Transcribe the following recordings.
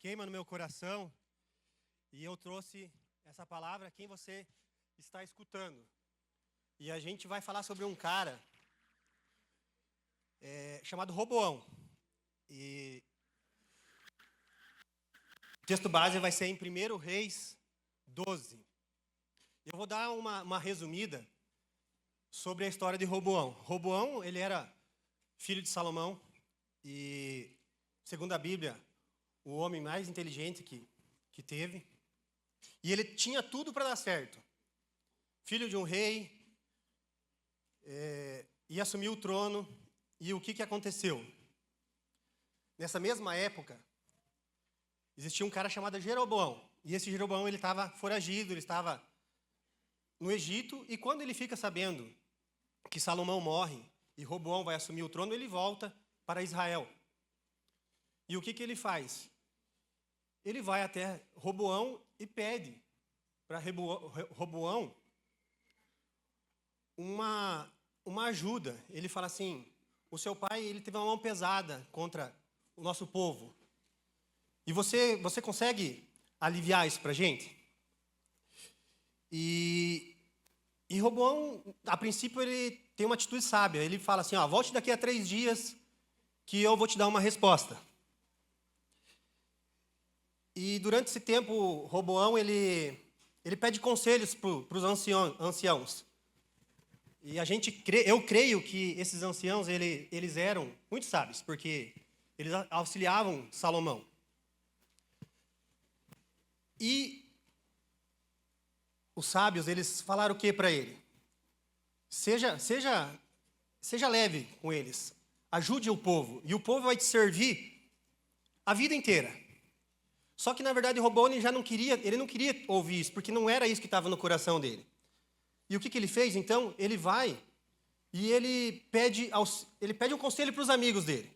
queima no meu coração e eu trouxe essa palavra a quem você está escutando. E a gente vai falar sobre um cara chamado Roboão. E o texto base vai ser em 1 Reis 12. Eu vou dar uma resumida sobre a história de Roboão. Roboão, ele era filho de Salomão e, segundo a Bíblia, o homem mais inteligente que teve. E ele tinha tudo para dar certo. Filho de um rei, ia assumir o trono. E o que aconteceu? Nessa mesma época, existia um cara chamado Jeroboão. E esse Jeroboão, ele estava foragido, ele estava no Egito. E quando ele fica sabendo que Salomão morre e Roboão vai assumir o trono, ele volta para Israel. E o que ele faz? Ele vai até Roboão e pede para Roboão uma ajuda. Ele fala assim: o seu pai, ele teve uma mão pesada contra o nosso povo. E você consegue aliviar isso para a gente? E Roboão, a princípio, ele tem uma atitude sábia. Ele fala assim: volte daqui a 3 dias que eu vou te dar uma resposta. E durante esse tempo, Roboão, ele pede conselhos para os anciãos. E eu creio que esses anciãos, eles eram muito sábios, porque eles auxiliavam Salomão. E os sábios, eles falaram o que para ele? Seja leve com eles, ajude o povo, e o povo vai te servir a vida inteira. Só que, na verdade, Roboão ele não queria ouvir isso, porque não era isso que estava no coração dele. E o que ele fez, então? Ele vai e ele pede um conselho para os amigos dele.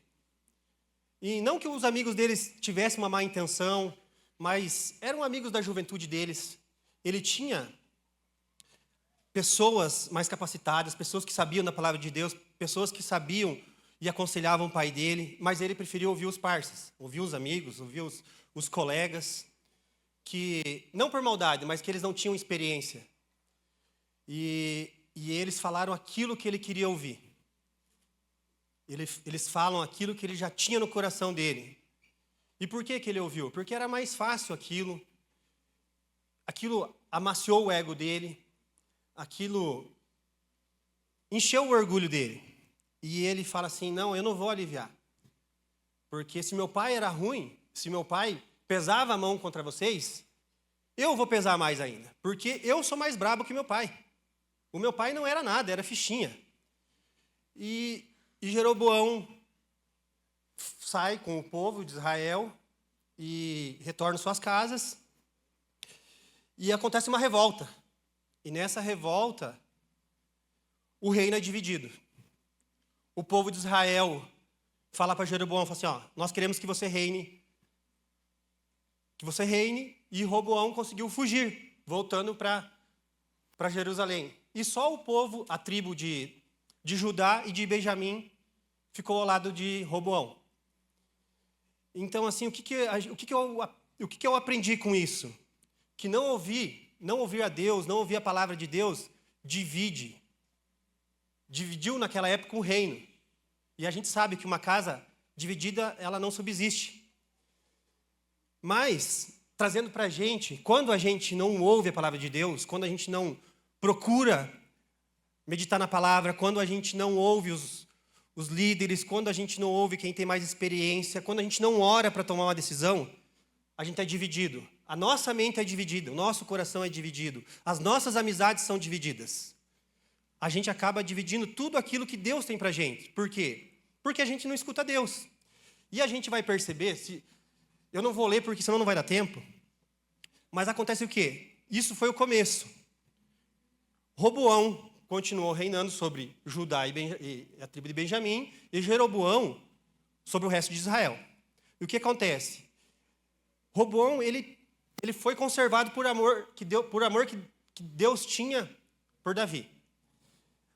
E não que os amigos deles tivessem uma má intenção, mas eram amigos da juventude deles. Ele tinha pessoas mais capacitadas, pessoas que sabiam da palavra de Deus, pessoas que sabiam e aconselhavam o pai dele, mas ele preferiu ouvir os parças, ouvir os amigos, ouvir os colegas, que, não por maldade, mas que eles não tinham experiência. E eles falaram aquilo que ele queria ouvir. Eles falam aquilo que ele já tinha no coração dele. E por que ele ouviu? Porque era mais fácil aquilo. Aquilo amaciou o ego dele. Aquilo encheu o orgulho dele. E ele fala assim: não, eu não vou aliviar. Porque se meu pai era ruim, se meu pai pesava a mão contra vocês, eu vou pesar mais ainda. Porque eu sou mais brabo que meu pai. O meu pai não era nada, era fichinha. E Jeroboão sai com o povo de Israel e retorna às suas casas. E acontece uma revolta. E nessa revolta, o reino é dividido. O povo de Israel fala para Jeroboão, fala assim: nós queremos que você reine. E Roboão conseguiu fugir, voltando para Jerusalém. E só o povo, a tribo de Judá e de Benjamim, ficou ao lado de Roboão. Então, assim, o que eu aprendi com isso? Que não ouvir a Deus, não ouvir a palavra de Deus, dividiu naquela época o reino. E a gente sabe que uma casa dividida, ela não subsiste. Mas, trazendo para a gente, quando a gente não ouve a palavra de Deus, quando a gente não procura meditar na palavra, quando a gente não ouve os líderes, quando a gente não ouve quem tem mais experiência, quando a gente não ora para tomar uma decisão, a gente é dividido. A nossa mente é dividida, o nosso coração é dividido, as nossas amizades são divididas. A gente acaba dividindo tudo aquilo que Deus tem para a gente. Por quê? Porque a gente não escuta Deus. E a gente vai perceber, eu não vou ler porque senão não vai dar tempo, mas acontece o quê? Isso foi o começo. Roboão continuou reinando sobre Judá e a tribo de Benjamim, e Jeroboão sobre o resto de Israel. E o que acontece? Roboão, ele foi conservado por amor que Deus tinha por Davi.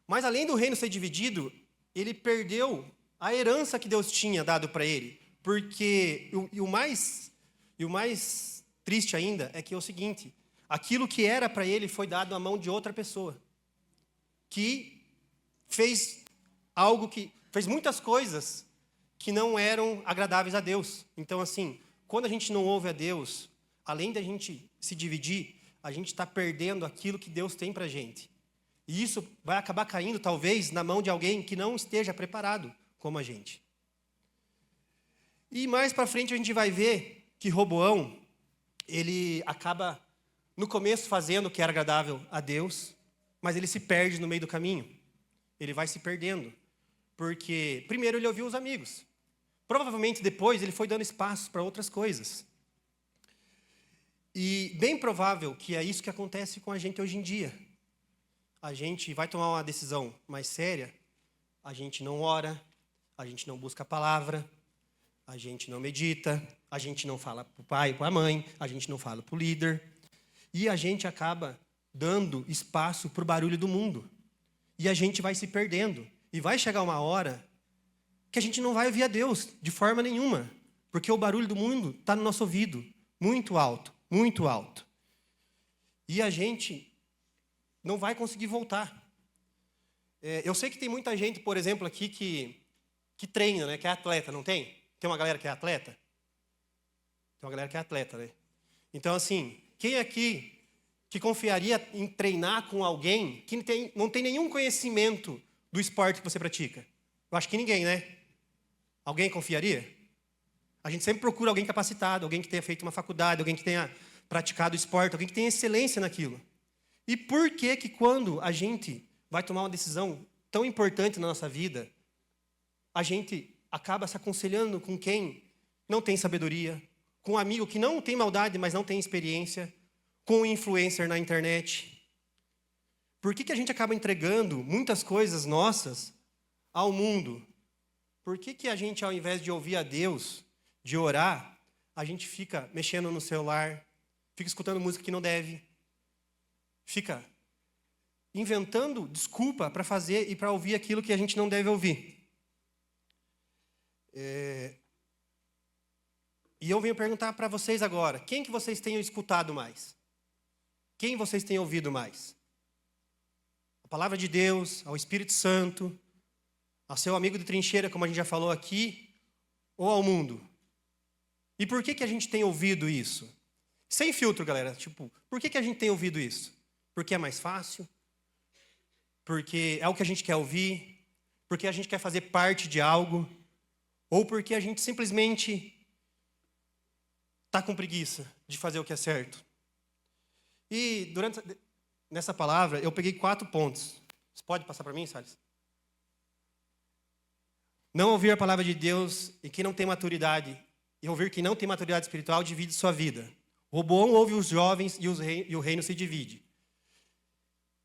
Mas além do reino ser dividido, ele perdeu a herança que Deus tinha dado para ele. Porque o mais E o mais triste ainda é que é o seguinte: aquilo que era para ele foi dado à mão de outra pessoa, que fez muitas coisas que não eram agradáveis a Deus. Então, assim, quando a gente não ouve a Deus, além da gente se dividir, a gente está perdendo aquilo que Deus tem para a gente. E isso vai acabar caindo, talvez, na mão de alguém que não esteja preparado como a gente. E mais para frente a gente vai ver que Roboão, ele acaba, no começo, fazendo o que era agradável a Deus, mas ele se perde no meio do caminho. Ele vai se perdendo. Porque, primeiro, ele ouviu os amigos. Provavelmente, depois, ele foi dando espaço para outras coisas. E bem provável que é isso que acontece com a gente hoje em dia. A gente vai tomar uma decisão mais séria, a gente não ora, a gente não busca a palavra, a gente não medita, a gente não fala para o pai, para a mãe, a gente não fala para o líder. E a gente acaba dando espaço para o barulho do mundo. E a gente vai se perdendo. E vai chegar uma hora que a gente não vai ouvir a Deus de forma nenhuma. Porque o barulho do mundo está no nosso ouvido, muito alto, muito alto. E a gente não vai conseguir voltar. Eu sei que tem muita gente, por exemplo, aqui que treina, né? Que é atleta, não tem? Tem uma galera que é atleta? Tem uma galera que é atleta, né? Então, assim, quem aqui que confiaria em treinar com alguém que não tem nenhum conhecimento do esporte que você pratica? Eu acho que ninguém, né? Alguém confiaria? A gente sempre procura alguém capacitado, alguém que tenha feito uma faculdade, alguém que tenha praticado esporte, alguém que tenha excelência naquilo. E por que quando a gente vai tomar uma decisão tão importante na nossa vida, a gente acaba se aconselhando com quem não tem sabedoria, com um amigo que não tem maldade, mas não tem experiência, com um influencer na internet? Por que a gente acaba entregando muitas coisas nossas ao mundo? Por que a gente, ao invés de ouvir a Deus, de orar, a gente fica mexendo no celular, fica escutando música que não deve, fica inventando desculpa para fazer e para ouvir aquilo que a gente não deve ouvir? E eu venho perguntar para vocês agora, quem que vocês têm escutado mais? Quem vocês têm ouvido mais? A palavra de Deus, ao Espírito Santo, ao seu amigo de trincheira, como a gente já falou aqui, ou ao mundo? E por que a gente tem ouvido isso? Sem filtro, galera. Tipo, por que a gente tem ouvido isso? Porque é mais fácil? Porque é o que a gente quer ouvir? Porque a gente quer fazer parte de algo? Ou porque a gente simplesmente está com preguiça de fazer o que é certo? E nessa palavra, eu peguei 4 pontos. Você pode passar para mim, Salles? Não ouvir a palavra de Deus e quem não tem maturidade, e ouvir quem não tem maturidade espiritual, divide sua vida. Roboão ouve os jovens e o reino se divide.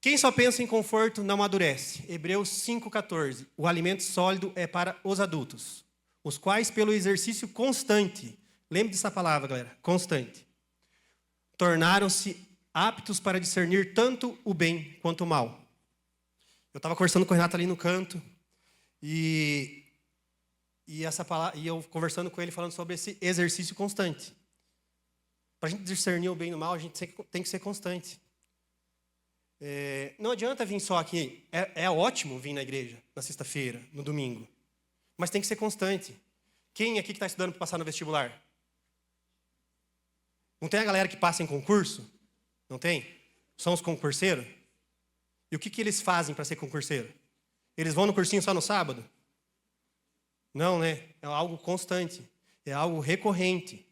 Quem só pensa em conforto não amadurece. Hebreus 5,14. O alimento sólido é para os adultos, os quais, pelo exercício constante, lembre dessa palavra, galera, constante, tornaram-se aptos para discernir tanto o bem quanto o mal. Eu estava conversando com o Renato ali no canto, e eu conversando com ele, falando sobre esse exercício constante. Para a gente discernir o bem e o mal, a gente tem que ser constante. Não adianta vir só aqui. É ótimo vir na igreja, na sexta-feira, no domingo. Mas tem que ser constante. Quem aqui que está estudando para passar no vestibular? Não tem a galera que passa em concurso? Não tem? São os concurseiros? E o que eles fazem para ser concurseiro? Eles vão no cursinho só no sábado? Não, né? É algo constante. É algo recorrente.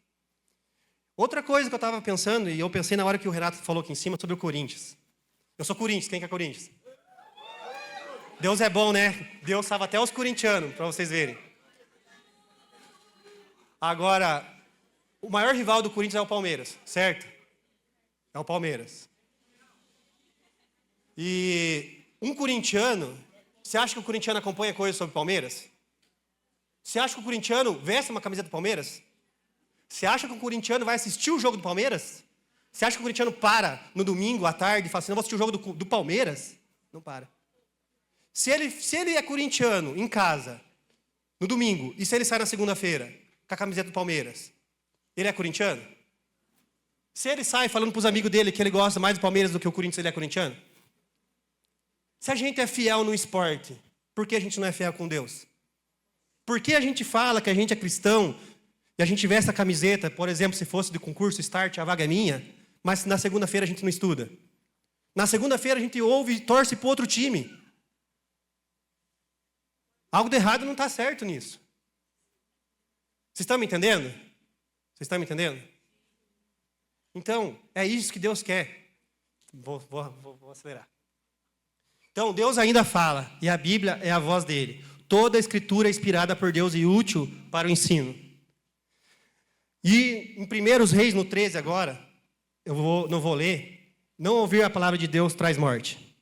Outra coisa que eu estava pensando, e eu pensei na hora que o Renato falou aqui em cima sobre o Corinthians. Eu sou Corinthians, quem que é Corinthians? Deus é bom, né? Deus salva até os corintianos, para vocês verem. Agora, o maior rival do Corinthians é o Palmeiras, certo? É o Palmeiras. E um corintiano, você acha que o corintiano acompanha coisas sobre o Palmeiras? Você acha que o corintiano veste uma camiseta do Palmeiras? Você acha que o corintiano vai assistir o jogo do Palmeiras? Você acha que o corintiano para no domingo à tarde e fala assim, não vou assistir o jogo do Palmeiras? Não para. Se ele é corintiano em casa, no domingo, e se ele sai na segunda-feira com a camiseta do Palmeiras, ele é corintiano? Se ele sai falando para os amigos dele que ele gosta mais do Palmeiras do que o Corinthians, ele é corintiano? Se a gente é fiel no esporte, por que a gente não é fiel com Deus? Por que a gente fala que a gente é cristão e a gente veste a camiseta, por exemplo, se fosse do concurso Start, a vaga é minha, mas na segunda-feira a gente não estuda? Na segunda-feira a gente ouve e torce para outro time. Algo de errado não está certo nisso. Vocês estão me entendendo? Vocês estão me entendendo? Então, é isso que Deus quer. Vou acelerar. Então, Deus ainda fala, e a Bíblia é a voz dele. Toda a Escritura é inspirada por Deus e útil para o ensino. E em 1 Reis, no 13 agora, não vou ler, não ouvir a palavra de Deus traz morte.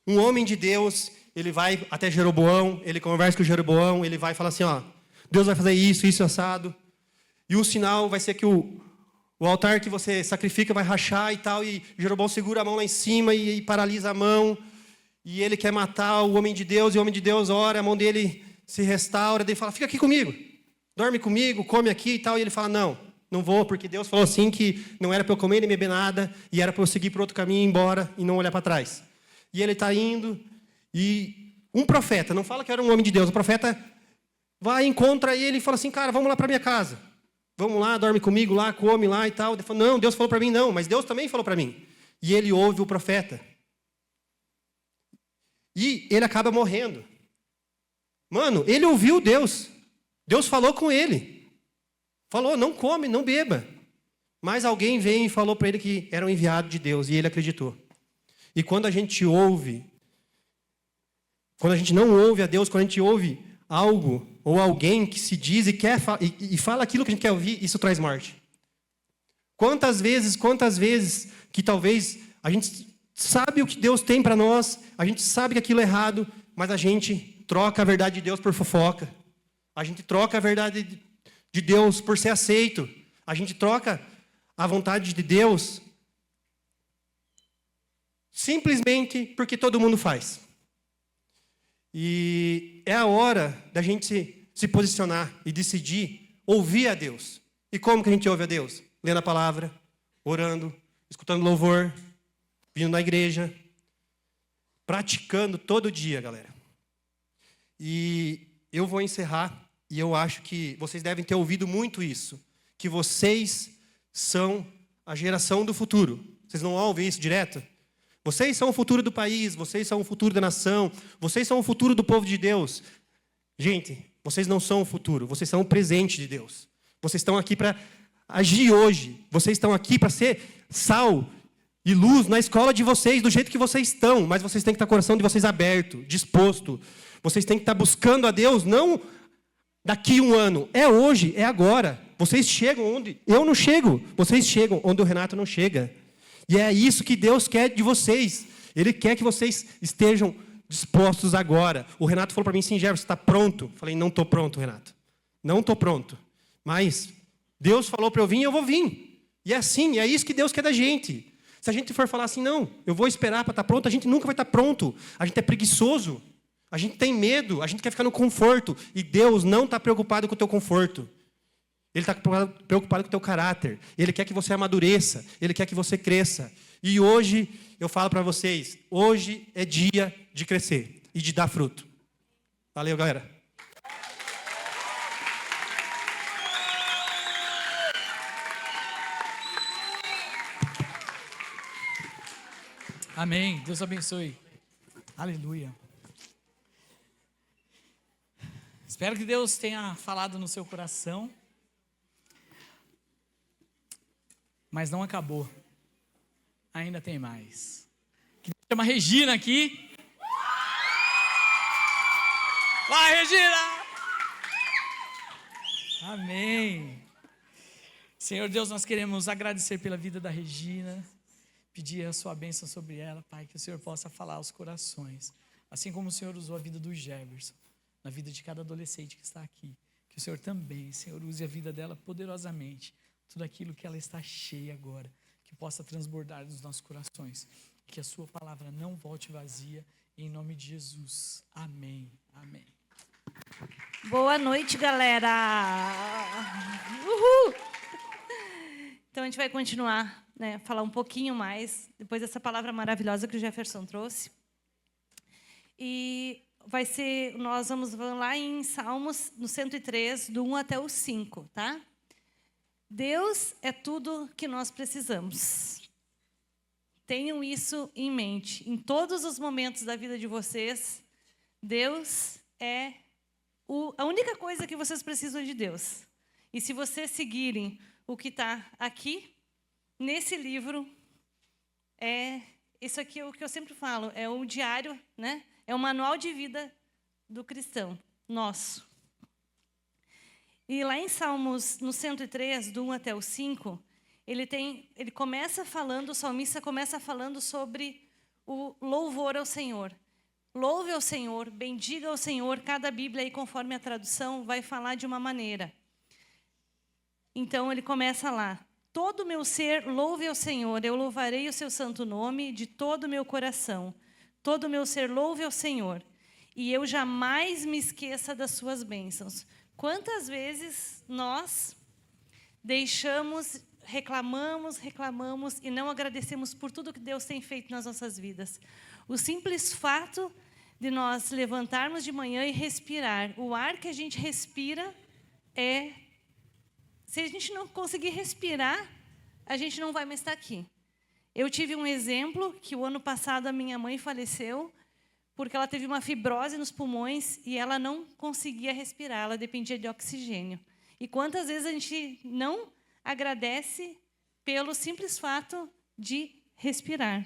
Um homem de Deus, ele vai até Jeroboão, ele conversa com Jeroboão, ele vai falar assim, ó, Deus vai fazer isso, assado. E o sinal vai ser que o altar que você sacrifica vai rachar e tal, e Jeroboão segura a mão lá em cima e paralisa a mão. E ele quer matar o homem de Deus, e o homem de Deus ora, a mão dele se restaura, ele fala, fica aqui comigo, dorme comigo, come aqui e tal. E ele fala, não vou, porque Deus falou assim que não era para eu comer nem beber nada, e era para eu seguir para outro caminho, ir embora e não olhar para trás. E ele está indo, e um profeta, não fala que era um homem de Deus, o profeta vai, encontra ele e fala assim, cara, vamos lá para minha casa. Vamos lá, dorme comigo lá, come lá e tal. Ele fala, não, Deus falou para mim não, mas Deus também falou para mim. E ele ouve o profeta. E ele acaba morrendo. Mano, ele ouviu Deus. Deus falou com ele. Falou, não come, não beba. Mas alguém veio e falou para ele que era um enviado de Deus, e ele acreditou. E quando a gente ouve, quando a gente não ouve a Deus, quando a gente ouve algo ou alguém que se diz e fala aquilo que a gente quer ouvir, isso traz morte. Quantas vezes que talvez a gente sabe o que Deus tem para nós, a gente sabe que aquilo é errado, mas a gente troca a verdade de Deus por fofoca. A gente troca a verdade de Deus por ser aceito. A gente troca a vontade de Deus simplesmente porque todo mundo faz. E é a hora da gente se posicionar e decidir ouvir a Deus. E como que a gente ouve a Deus? Lendo a palavra, orando, escutando louvor, vindo na igreja, praticando todo dia, galera. E eu vou encerrar, e eu acho que vocês devem ter ouvido muito isso, que vocês são a geração do futuro. Vocês não ouvem isso direto? Vocês são o futuro do país, vocês são o futuro da nação, vocês são o futuro do povo de Deus. Gente, vocês não são o futuro, vocês são o presente de Deus. Vocês estão aqui para agir hoje, vocês estão aqui para ser sal e luz na escola de vocês, do jeito que vocês estão, mas vocês têm que estar com o coração de vocês aberto, disposto. Vocês têm que estar buscando a Deus, não daqui um ano, é hoje, é agora. Vocês chegam onde eu não chego, vocês chegam onde o Renato não chega. E é isso que Deus quer de vocês. Ele quer que vocês estejam dispostos agora. O Renato falou para mim assim, Jefferson, você está pronto? Eu falei, não estou pronto, Renato. Não estou pronto. Mas Deus falou para eu vir, eu vou vir. E é assim, é isso que Deus quer da gente. Se a gente for falar assim, não, eu vou esperar para estar pronto, a gente nunca vai estar pronto. A gente é preguiçoso. A gente tem medo, a gente quer ficar no conforto. E Deus não está preocupado com o teu conforto. Ele está preocupado com o teu caráter. Ele quer que você amadureça. Ele quer que você cresça. E hoje, eu falo para vocês, hoje é dia de crescer e de dar fruto. Valeu, galera. Amém. Deus abençoe. Aleluia. Espero que Deus tenha falado no seu coração. Mas não acabou. Ainda tem mais. Chama a Regina aqui. Vai, Regina! Amém. Senhor Deus, nós queremos agradecer pela vida da Regina. Pedir a sua bênção sobre ela, Pai, que o Senhor possa falar aos corações. Assim como o Senhor usou a vida do Jefferson, na vida de cada adolescente que está aqui. Que o Senhor também, Senhor, use a vida dela poderosamente. Tudo aquilo que ela está cheia agora, que possa transbordar nos nossos corações. Que a sua palavra não volte vazia, em nome de Jesus. Amém. Amém. Boa noite, galera. Uhul. Então a gente vai continuar né, falar um pouquinho mais, depois dessa palavra maravilhosa que o Jefferson trouxe. E nós vamos lá em Salmos, no 103, do 1 até o 5, tá? Deus é tudo que nós precisamos. Tenham isso em mente. Em todos os momentos da vida de vocês, Deus é a única coisa que vocês precisam de Deus. E se vocês seguirem o que está aqui, nesse livro, isso aqui é o que eu sempre falo, é o diário, né? É o manual de vida do cristão, nosso. E lá em Salmos, no 103, do 1 até o 5, ele começa falando, o salmista começa falando sobre o louvor ao Senhor. Louve ao Senhor, bendiga ao Senhor. Cada Bíblia, aí, conforme a tradução, vai falar de uma maneira. Então, ele começa lá. Todo o meu ser, louve ao Senhor. Eu louvarei o seu santo nome de todo o meu coração. Todo o meu ser, louve ao Senhor. E eu jamais me esqueça das suas bênçãos. Quantas vezes nós reclamamos e não agradecemos por tudo que Deus tem feito nas nossas vidas? O simples fato de nós levantarmos de manhã e respirar, o ar que a gente respira se a gente não conseguir respirar, a gente não vai mais estar aqui. Eu tive um exemplo que o ano passado a minha mãe faleceu porque ela teve uma fibrose nos pulmões e ela não conseguia respirar, ela dependia de oxigênio. E quantas vezes a gente não agradece pelo simples fato de respirar?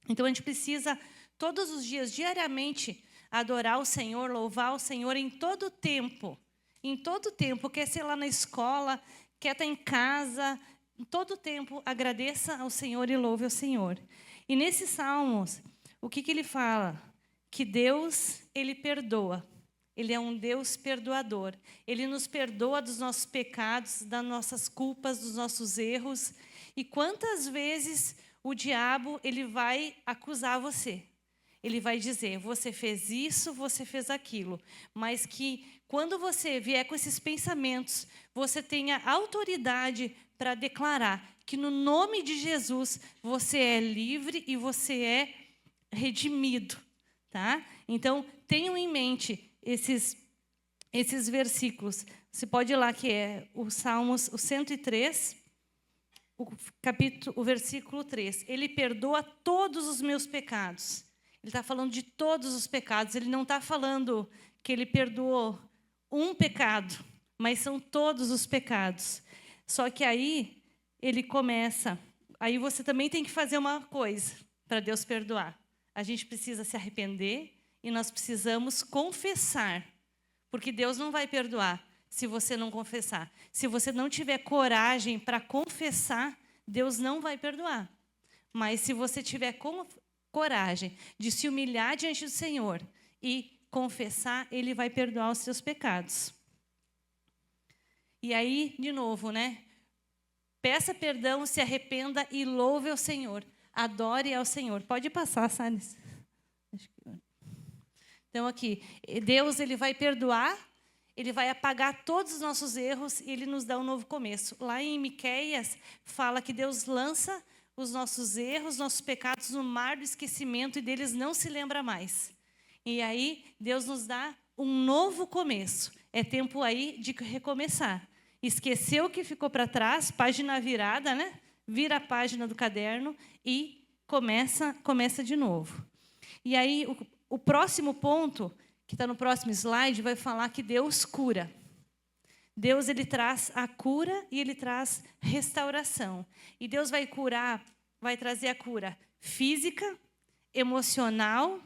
Então, a gente precisa, todos os dias, diariamente, adorar o Senhor, louvar o Senhor em todo tempo. Em todo tempo, quer ser lá na escola, quer estar em casa, em todo tempo, agradeça ao Senhor e louve ao Senhor. E nesses salmos, o que ele fala? Que Deus, Ele perdoa. Ele é um Deus perdoador. Ele nos perdoa dos nossos pecados, das nossas culpas, dos nossos erros. E quantas vezes o diabo ele vai acusar você? Ele vai dizer, você fez isso, você fez aquilo. Mas que quando você vier com esses pensamentos, você tenha autoridade para declarar que no nome de Jesus você é livre e você é redimido. Tá? Então, tenham em mente esses versículos. Você pode ir lá, que é o Salmos, o 103, o versículo 3. Ele perdoa todos os meus pecados. Ele está falando de todos os pecados. Ele não está falando que ele perdoou um pecado, mas são todos os pecados. Só que aí, ele começa... Aí você também tem que fazer uma coisa para Deus perdoar. A gente precisa se arrepender e nós precisamos confessar. Porque Deus não vai perdoar se você não confessar. Se você não tiver coragem para confessar, Deus não vai perdoar. Mas se você tiver coragem de se humilhar diante do Senhor e confessar, Ele vai perdoar os seus pecados. E aí, de novo, né? Peça perdão, se arrependa e louve ao Senhor. Adore ao Senhor. Pode passar, Salles. Então, aqui, Deus ele vai perdoar, Ele vai apagar todos os nossos erros e Ele nos dá um novo começo. Lá em Miqueias, fala que Deus lança os nossos erros, nossos pecados no mar do esquecimento e deles não se lembra mais. E aí, Deus nos dá um novo começo. É tempo aí de recomeçar. Esqueceu o que ficou para trás, página virada, né? Vira a página do caderno e começa de novo. E aí, o próximo ponto, que está no próximo slide, vai falar que Deus cura. Deus ele traz a cura e Ele traz restauração. E Deus vai trazer a cura física, emocional,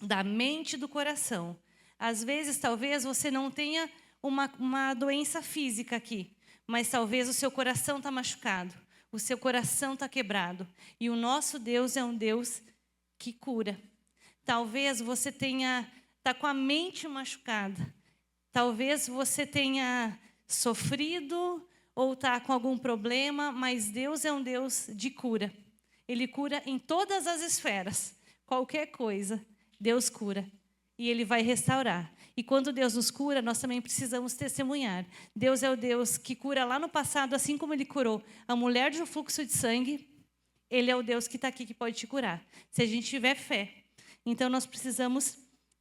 da mente e do coração. Às vezes, talvez, você não tenha uma doença física aqui, mas talvez o seu coração está machucado. O seu coração está quebrado. E o nosso Deus é um Deus que cura. Talvez você está com a mente machucada. Talvez você tenha sofrido ou está com algum problema, mas Deus é um Deus de cura. Ele cura em todas as esferas. Qualquer coisa, Deus cura. e Ele vai restaurar. E quando Deus nos cura, nós também precisamos testemunhar. Deus é o Deus que cura lá no passado, assim como Ele curou a mulher de um fluxo de sangue. Ele é o Deus que está aqui, que pode te curar, se a gente tiver fé. Então, nós precisamos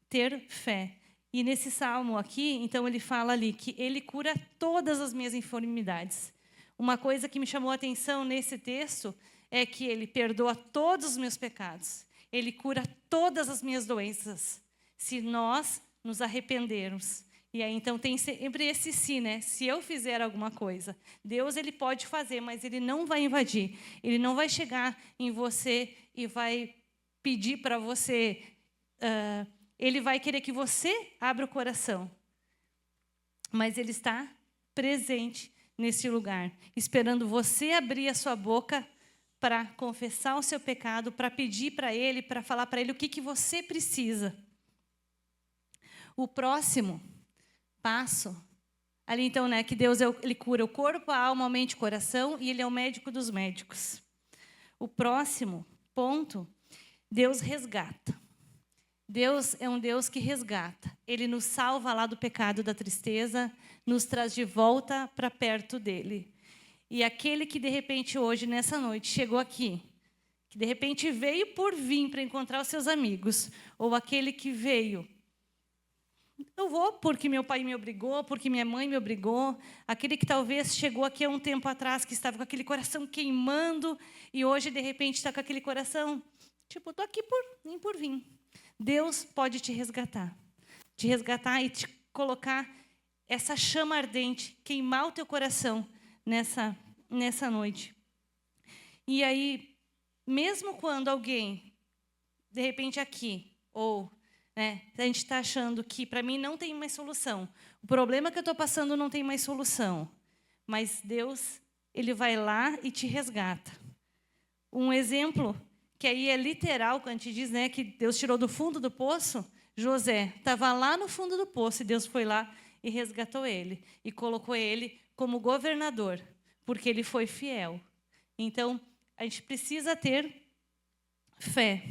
ter fé. E nesse salmo aqui, então, ele fala ali que Ele cura todas as minhas enfermidades. Uma coisa que me chamou a atenção nesse texto é que Ele perdoa todos os meus pecados. Ele cura todas as minhas doenças, se nós nos arrependermos. E aí, então, tem sempre esse se, né? Se eu fizer alguma coisa, Deus, Ele pode fazer, mas Ele não vai invadir. Ele não vai chegar em você e vai pedir para você. Ele vai querer que você abra o coração. Mas Ele está presente nesse lugar, esperando você abrir a sua boca para confessar o seu pecado, para pedir para Ele, para falar para Ele o que você precisa. O próximo passo, ali então, né, que Deus Ele cura o corpo, a alma, a mente e o coração, e Ele é o médico dos médicos. O próximo ponto, Deus resgata. Deus é um Deus que resgata. Ele nos salva lá do pecado, da tristeza, nos traz de volta para perto dEle. E aquele que, de repente, hoje, nessa noite, chegou aqui, que, de repente, veio por vir para encontrar os seus amigos, ou aquele que veio, eu vou porque meu pai me obrigou, porque minha mãe me obrigou, aquele que talvez chegou aqui há um tempo atrás, que estava com aquele coração queimando, e hoje, de repente, está com aquele coração, tipo, estou aqui por vir. Deus pode te resgatar e te colocar essa chama ardente, queimar o teu coração nessa noite. E aí, mesmo quando alguém, de repente aqui, ou a gente está achando que para mim não tem mais solução, o problema que eu estou passando não tem mais solução, mas Deus, Ele vai lá e te resgata. Um exemplo que aí é literal, quando a gente diz, que Deus tirou do fundo do poço. José estava lá no fundo do poço e Deus foi lá e resgatou ele e colocou ele como governador, porque ele foi fiel. Então, a gente precisa ter fé.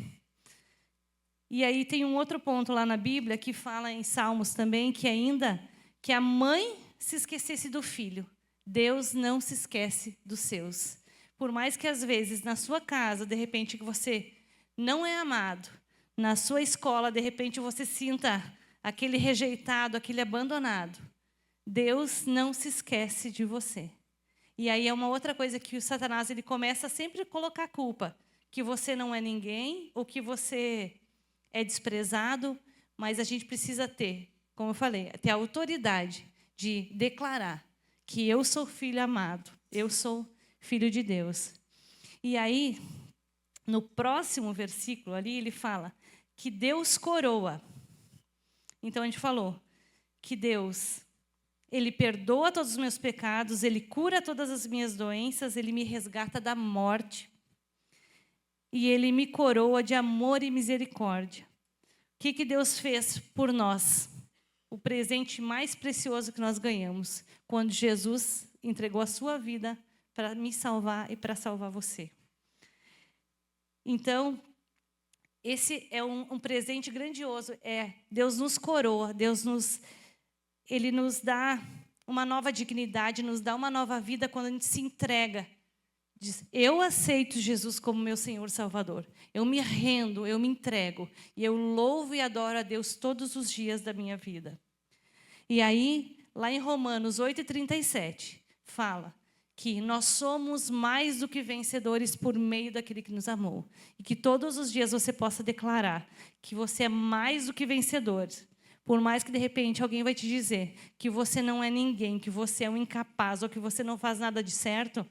E aí tem um outro ponto lá na Bíblia que fala em Salmos também, que ainda que a mãe se esquecesse do filho, Deus não se esquece dos seus. Por mais que, às vezes, na sua casa, de repente, que você não é amado, na sua escola, de repente, você sinta aquele rejeitado, aquele abandonado, Deus não se esquece de você. E aí é uma outra coisa que o Satanás ele começa sempre a colocar a culpa, que você não é ninguém, ou que você é desprezado, mas a gente precisa ter, como eu falei, ter a autoridade de declarar que eu sou filho amado, eu sou filho de Deus. E aí, no próximo versículo ali, ele fala que Deus coroa. Então, a gente falou que Deus, Ele perdoa todos os meus pecados, Ele cura todas as minhas doenças, Ele me resgata da morte. E Ele me coroa de amor e misericórdia. O que Deus fez por nós? O presente mais precioso que nós ganhamos, quando Jesus entregou a sua vida para me salvar e para salvar você. Então, esse é um presente grandioso. Deus nos coroa, Ele nos dá uma nova dignidade, nos dá uma nova vida quando a gente se entrega. Diz, eu aceito Jesus como meu Senhor Salvador. Eu me rendo, eu me entrego. E eu louvo e adoro a Deus todos os dias da minha vida. E aí, lá em Romanos 8:37, fala que nós somos mais do que vencedores por meio daquele que nos amou. E que todos os dias você possa declarar que você é mais do que vencedor. Por mais que, de repente, alguém vai te dizer que você não é ninguém, que você é um incapaz, ou que você não faz nada de certo,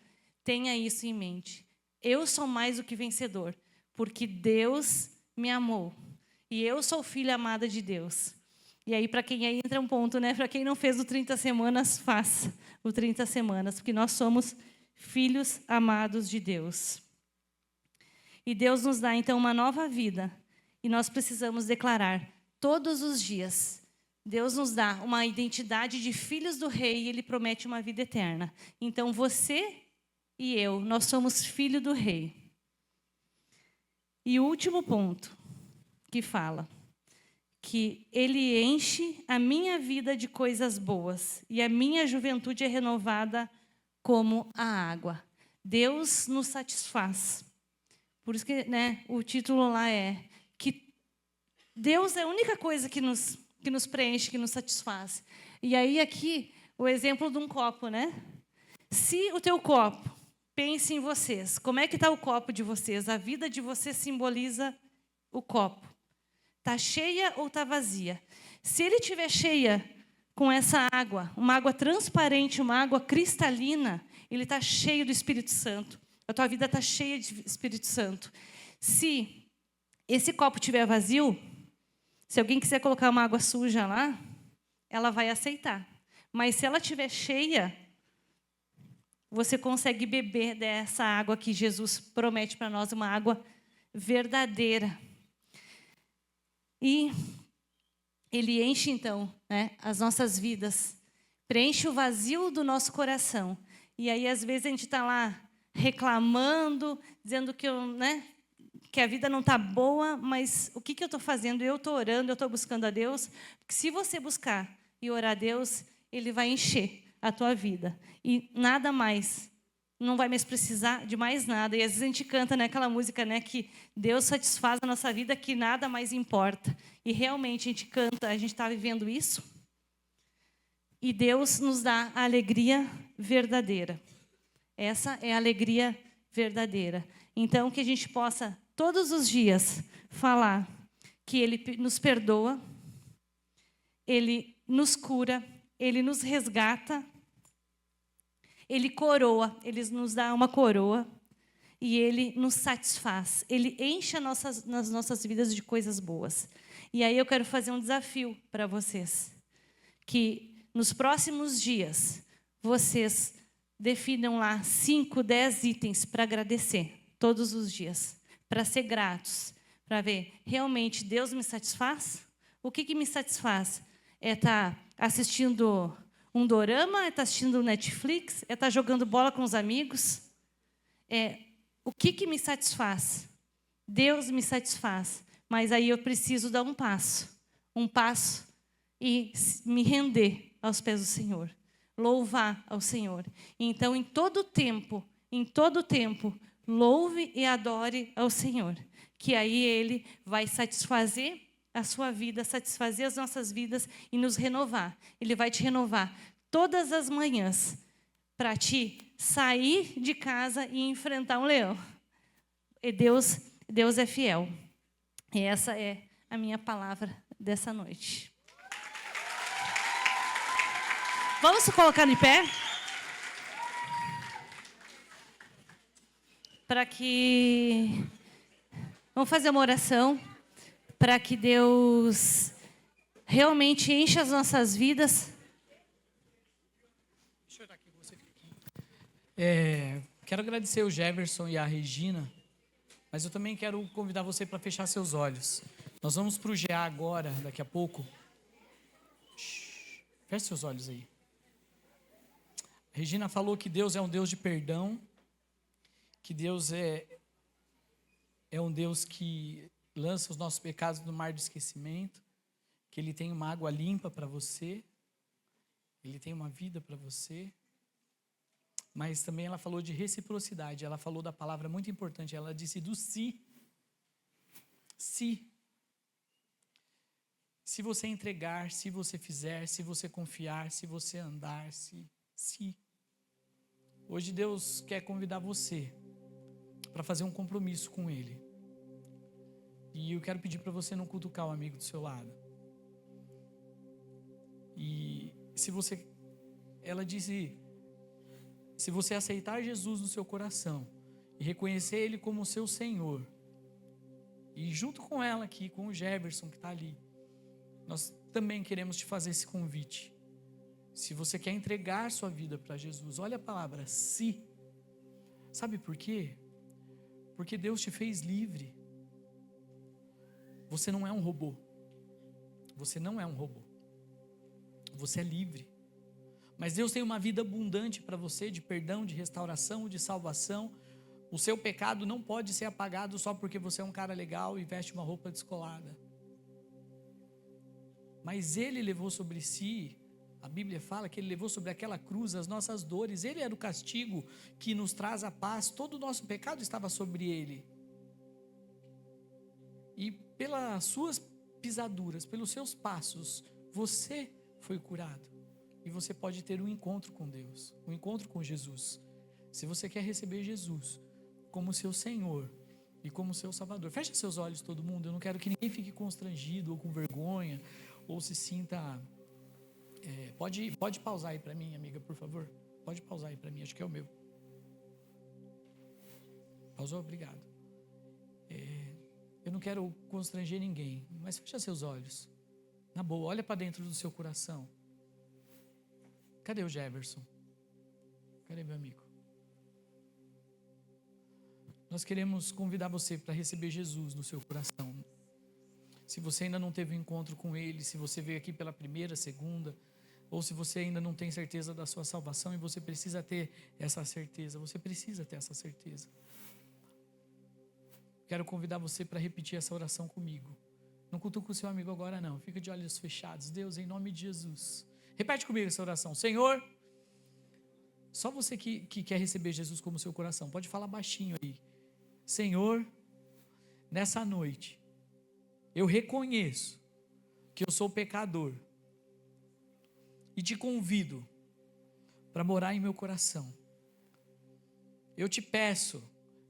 tenha isso em mente. Eu sou mais do que vencedor, porque Deus me amou. E eu sou filha amada de Deus. E aí, para quem aí entra um ponto, Para quem não fez o 30 semanas, faça o 30 semanas, porque nós somos filhos amados de Deus. E Deus nos dá, então, uma nova vida. E nós precisamos declarar todos os dias. Deus nos dá uma identidade de filhos do Rei e Ele promete uma vida eterna. Então, você e eu, nós somos filho do Rei. E o último ponto que fala que Ele enche a minha vida de coisas boas e a minha juventude é renovada como a água. Deus nos satisfaz. Por isso que, né, o título lá é que Deus é a única coisa que nos preenche, que nos satisfaz. E aí aqui o exemplo de um copo, né? Se o teu copo, pense em vocês, como é que está o copo de vocês? A vida de vocês simboliza o copo. Está cheia ou está vazia? Se ele estiver cheia com essa água, uma água transparente, uma água cristalina, ele está cheio do Espírito Santo. A tua vida está cheia de Espírito Santo. Se esse copo estiver vazio, se alguém quiser colocar uma água suja lá, ela vai aceitar. Mas se ela estiver cheia, você consegue beber dessa água que Jesus promete para nós, uma água verdadeira. E Ele enche, então, né, as nossas vidas, preenche o vazio do nosso coração. E aí, às vezes, a gente está lá reclamando, dizendo que, que a vida não está boa, mas o que eu estou fazendo? Eu estou orando, eu estou buscando a Deus. Porque se você buscar e orar a Deus, Ele vai encher a tua vida. E nada mais, não vai mais precisar de mais nada. E às vezes a gente canta, né, aquela música, né, que Deus satisfaz a nossa vida, que nada mais importa. E realmente a gente canta, a gente está vivendo isso. E Deus nos dá a alegria verdadeira. Essa é a alegria verdadeira. Então, que a gente possa, todos os dias, falar que Ele nos perdoa, Ele nos cura, Ele nos resgata, Ele coroa, Ele nos dá uma coroa e Ele nos satisfaz. Ele enche nas nossas vidas de coisas boas. E aí eu quero fazer um desafio para vocês, que nos próximos dias vocês definam lá 5, 10 itens para agradecer todos os dias, para ser gratos, para ver, realmente Deus me satisfaz? O que me satisfaz? É estar assistindo um dorama? É estar assistindo Netflix? É estar jogando bola com os amigos? O que me satisfaz? Deus me satisfaz. Mas aí eu preciso dar um passo e me render aos pés do Senhor. Louvar ao Senhor. Então, em todo tempo, louve e adore ao Senhor. Que aí Ele vai satisfazer a sua vida, satisfazer as nossas vidas e nos renovar. Ele vai te renovar todas as manhãs para te sair de casa e enfrentar um leão. E Deus é fiel. E essa é a minha palavra dessa noite. Vamos se colocar de pé? Vamos fazer uma oração para que Deus realmente encha as nossas vidas. Deixa eu orar aqui com você. Quero agradecer o Jefferson e a Regina, mas eu também quero convidar você para fechar seus olhos. Nós vamos para o GA agora, daqui a pouco. Feche seus olhos aí. A Regina falou que Deus é um Deus de perdão, que Deus é um Deus que lança os nossos pecados no mar do esquecimento, que Ele tem uma água limpa para você, Ele tem uma vida para você. Mas também ela falou de reciprocidade, ela falou da palavra muito importante, ela disse do se. Se. Se você entregar, se você fizer, se você confiar, se você andar, se. Hoje Deus quer convidar você para fazer um compromisso com Ele. E eu quero pedir para você não cutucar o amigo do seu lado. E ela disse, se você aceitar Jesus no seu coração e reconhecer Ele como seu Senhor, e junto com ela aqui, com o Jefferson que está ali, nós também queremos te fazer esse convite. Se você quer entregar sua vida para Jesus, olha a palavra se. Sabe por quê? Porque Deus te fez livre. Você não é um robô. Você não é um robô. Você é livre. Mas Deus tem uma vida abundante para você, de perdão, de restauração, de salvação. O seu pecado não pode ser apagado só porque você é um cara legal e veste uma roupa descolada. mas Ele levou sobre si, a Bíblia fala que Ele levou sobre aquela cruz as nossas dores, Ele era o castigo que nos traz a paz, todo o nosso pecado estava sobre Ele. E pelas suas pisaduras, pelos seus passos, você foi curado. E você pode ter um encontro com Deus, um encontro com Jesus. Se você quer receber Jesus como seu Senhor e como seu Salvador, feche seus olhos todo mundo, eu não quero que ninguém fique constrangido ou com vergonha, ou se sinta... Pode pausar aí para mim, amiga, por favor. Pode pausar aí para mim, acho que é o meu. Pausou? Obrigado. Eu não quero constranger ninguém, mas fecha seus olhos. Na boa, olha para dentro do seu coração. Cadê o Jefferson? Cadê meu amigo? Nós queremos convidar você para receber Jesus no seu coração. Se você ainda não teve um encontro com Ele, se você veio aqui pela primeira, segunda, ou se você ainda não tem certeza da sua salvação e você precisa ter essa certeza, você precisa ter essa certeza. Quero convidar você para repetir essa oração comigo. Não cutuca o seu amigo agora não, fica de olhos fechados. Deus, em nome de Jesus, repete comigo essa oração. Senhor, só você que quer receber Jesus como seu coração, pode falar baixinho aí. Senhor, nessa noite, eu reconheço que eu sou pecador e te convido para morar em meu coração. Eu te peço,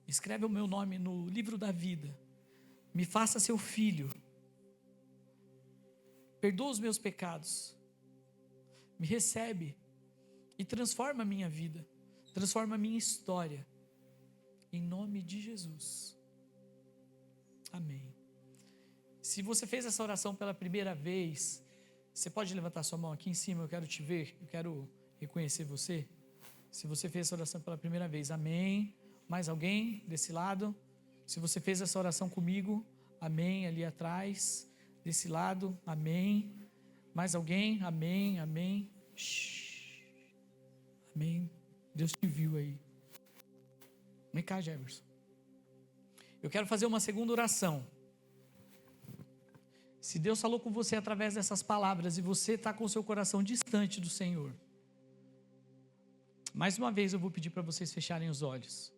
escreve o meu nome no livro da vida, me faça seu filho, perdoa os meus pecados, me recebe e transforma a minha vida, transforma a minha história, em nome de Jesus, amém. Se você fez essa oração pela primeira vez, você pode levantar sua mão aqui em cima, eu quero te ver, eu quero reconhecer você. Se você fez essa oração pela primeira vez, amém. Mais alguém desse lado? Se você fez essa oração comigo, amém, ali atrás, desse lado, amém. Mais alguém? Amém, amém. Shhh. Amém. Deus te viu aí. Vem cá, Jefferson. Eu quero fazer uma segunda oração. Se Deus falou com você através dessas palavras e você está com o seu coração distante do Senhor, mais uma vez eu vou pedir para vocês fecharem os olhos,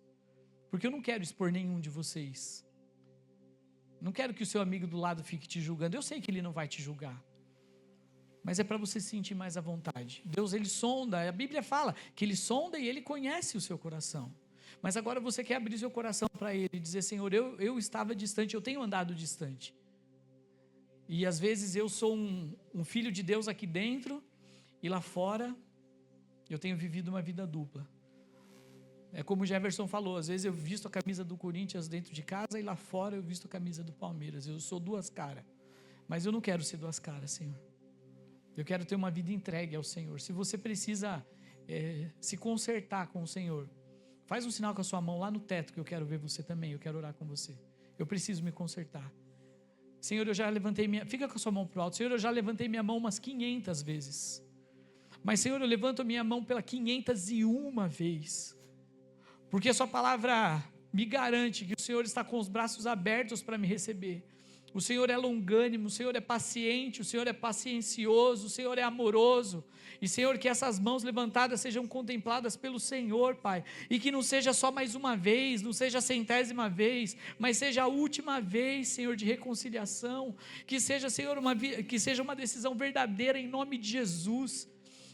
porque eu não quero expor nenhum de vocês. Não quero que o seu amigo do lado fique te julgando. Eu sei que ele não vai te julgar, mas é para você se sentir mais à vontade. Deus, Ele sonda, a Bíblia fala que Ele sonda e Ele conhece o seu coração. Mas agora você quer abrir seu coração para Ele e dizer, Senhor, eu estava distante, eu tenho andado distante. E às vezes eu sou um filho de Deus aqui dentro, e lá fora eu tenho vivido uma vida dupla. É como o Jefferson falou, às vezes eu visto a camisa do Corinthians dentro de casa, e lá fora eu visto a camisa do Palmeiras. Eu sou duas caras, mas eu não quero ser duas caras, Senhor. Eu quero ter uma vida entregue ao Senhor. Se você precisa se consertar com o Senhor, faz um sinal com a sua mão lá no teto, que eu quero ver você também, eu quero orar com você. Eu preciso me consertar. Senhor, eu já levantei fica com a sua mão para o alto. Senhor, eu já levantei minha mão umas 500 vezes. Mas, Senhor, eu levanto a minha mão pela 501 vez. Porque a sua palavra me garante que o Senhor está com os braços abertos para me receber. O Senhor é longânimo, o Senhor é paciente, o Senhor é paciencioso, o Senhor é amoroso. E, Senhor, que essas mãos levantadas sejam contempladas pelo Senhor, Pai. E que não seja só mais uma vez, não seja a 100ª vez, mas seja a última vez, Senhor, de reconciliação. Que seja, Senhor, que seja uma decisão verdadeira em nome de Jesus.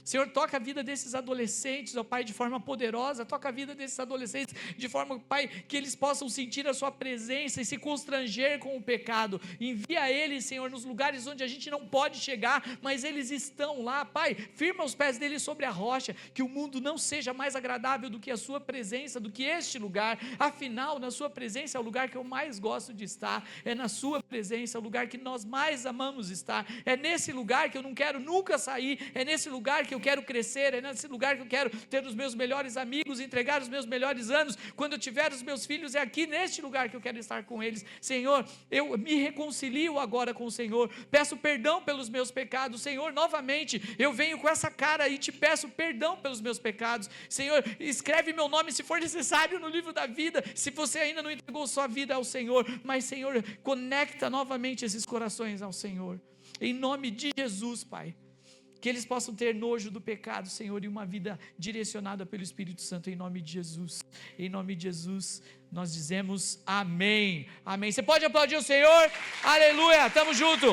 Senhor, toca a vida desses adolescentes, ó Pai, de forma poderosa. Toca a vida desses adolescentes de forma, Pai, que eles possam sentir a sua presença e se constranger com o pecado. Envia eles, Senhor, nos lugares onde a gente não pode chegar, mas eles estão lá, Pai. Firma os pés deles sobre a rocha, que o mundo não seja mais agradável do que a sua presença, do que este lugar. Afinal, na sua presença é o lugar que eu mais gosto de estar. É na sua presença, é o lugar que nós mais amamos estar. É nesse lugar que eu não quero nunca sair. É nesse lugar que eu quero crescer, é nesse lugar que eu quero ter os meus melhores amigos, entregar os meus melhores anos, quando eu tiver os meus filhos, é aqui neste lugar que eu quero estar com eles. Senhor, eu me reconcilio agora com o Senhor, peço perdão pelos meus pecados. Senhor, novamente, eu venho com essa cara e te peço perdão pelos meus pecados. Senhor, escreve meu nome se for necessário no livro da vida, se você ainda não entregou sua vida ao Senhor, mas Senhor, conecta novamente esses corações ao Senhor. Em nome de Jesus, Pai. Que eles possam ter nojo do pecado, Senhor, e uma vida direcionada pelo Espírito Santo, em nome de Jesus. Em nome de Jesus, nós dizemos amém. Amém. Você pode aplaudir o Senhor? Aleluia. Tamo junto.